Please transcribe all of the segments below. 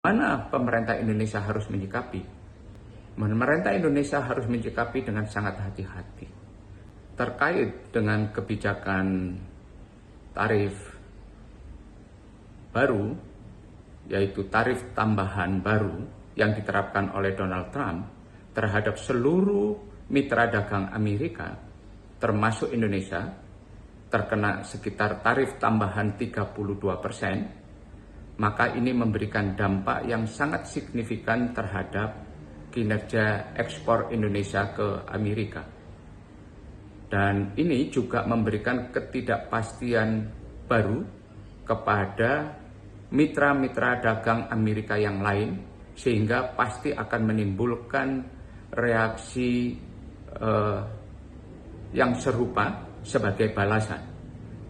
Mana pemerintah Indonesia harus menyikapi? Pemerintah Indonesia harus menyikapi dengan sangat hati-hati terkait dengan kebijakan tarif baru, yaitu tarif tambahan baru yang diterapkan oleh Donald Trump terhadap seluruh mitra dagang Amerika, termasuk Indonesia, terkena sekitar tarif tambahan 32%. Maka ini memberikan dampak yang sangat signifikan terhadap kinerja ekspor Indonesia ke Amerika. Dan ini juga memberikan ketidakpastian baru kepada mitra-mitra dagang Amerika yang lain, sehingga pasti akan menimbulkan reaksi yang serupa sebagai balasan.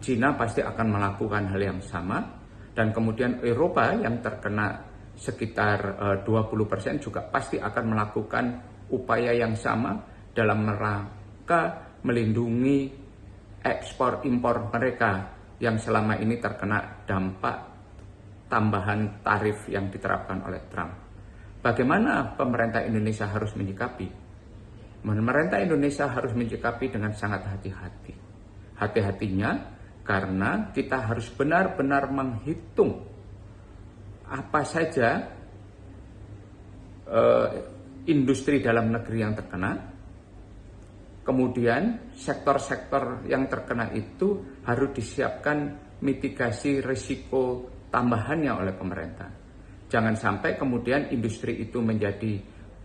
Cina pasti akan melakukan hal yang sama. Dan kemudian Eropa yang terkena sekitar 20% juga pasti akan melakukan upaya yang sama dalam rangka melindungi ekspor impor mereka yang selama ini terkena dampak tambahan tarif yang diterapkan oleh Trump. Bagaimana pemerintah Indonesia harus menyikapi? Pemerintah Indonesia harus menyikapi dengan sangat hati-hati. Hati-hatinya karena kita harus benar-benar menghitung apa saja industri dalam negeri yang terkena, kemudian sektor-sektor yang terkena itu harus disiapkan mitigasi risiko tambahannya oleh pemerintah. Jangan sampai kemudian industri itu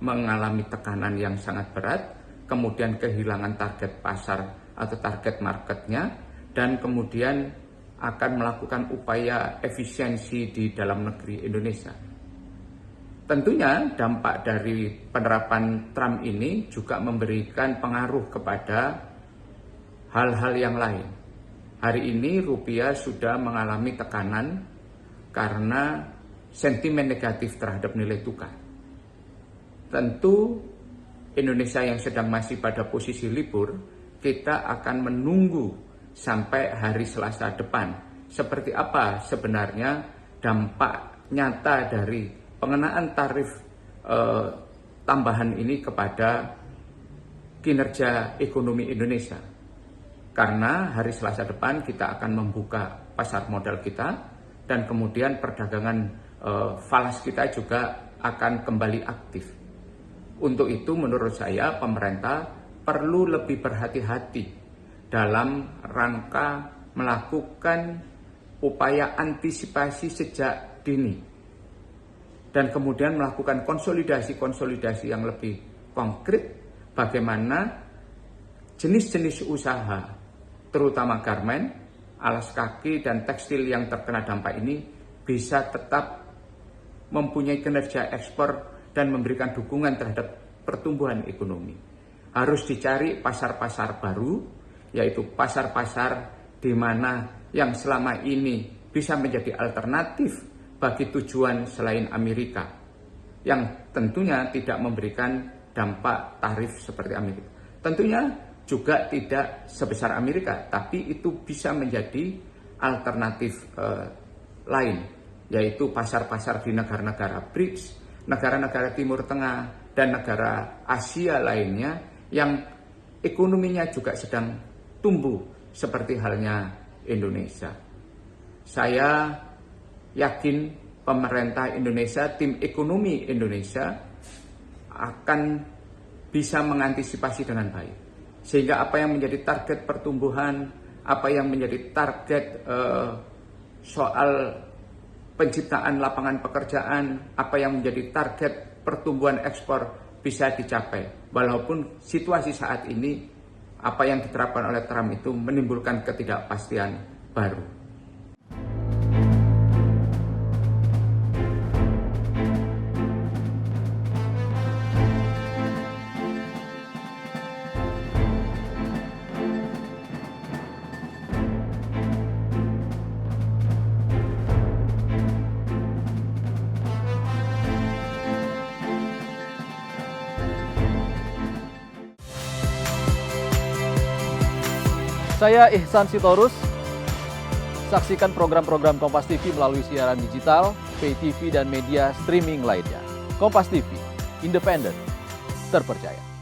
mengalami tekanan yang sangat berat, kemudian kehilangan target pasar atau target marketnya, dan kemudian akan melakukan upaya efisiensi di dalam negeri Indonesia. Tentunya dampak dari penerapan Trump ini juga memberikan pengaruh kepada hal-hal yang lain. Hari ini rupiah sudah mengalami tekanan karena sentimen negatif terhadap nilai tukar. Tentu Indonesia yang sedang masih pada posisi libur, kita akan menunggu sampai hari Selasa depan seperti apa sebenarnya dampak nyata dari pengenaan tarif tambahan ini kepada kinerja ekonomi Indonesia. Karena hari Selasa depan kita akan membuka pasar modal kita dan kemudian perdagangan falas kita juga akan kembali aktif. Untuk itu menurut saya pemerintah perlu lebih berhati-hati dalam rangka melakukan upaya antisipasi sejak dini dan kemudian melakukan konsolidasi yang lebih konkret bagaimana jenis-jenis usaha terutama garmen, alas kaki dan tekstil yang terkena dampak ini bisa tetap mempunyai kinerja ekspor dan memberikan dukungan terhadap pertumbuhan ekonomi. Harus dicari pasar-pasar baru, yaitu pasar-pasar di mana yang selama ini bisa menjadi alternatif bagi tujuan selain Amerika, yang tentunya tidak memberikan dampak tarif seperti Amerika. Tentunya juga tidak sebesar Amerika, tapi itu bisa menjadi alternatif lain, yaitu pasar-pasar di negara-negara BRICS, negara-negara Timur Tengah, dan negara Asia lainnya yang ekonominya juga sedang tumbuh seperti halnya Indonesia. Saya yakin pemerintah Indonesia, tim ekonomi Indonesia akan bisa mengantisipasi dengan baik. Sehingga apa yang menjadi target pertumbuhan, apa yang menjadi target soal penciptaan lapangan pekerjaan, apa yang menjadi target pertumbuhan ekspor bisa dicapai. Walaupun situasi saat ini apa yang diterapkan oleh Trump itu menimbulkan ketidakpastian baru. Saya Ihsan Sitorus. Saksikan program-program Kompas TV melalui siaran digital, pay TV dan media streaming lainnya. Kompas TV, independen, terpercaya.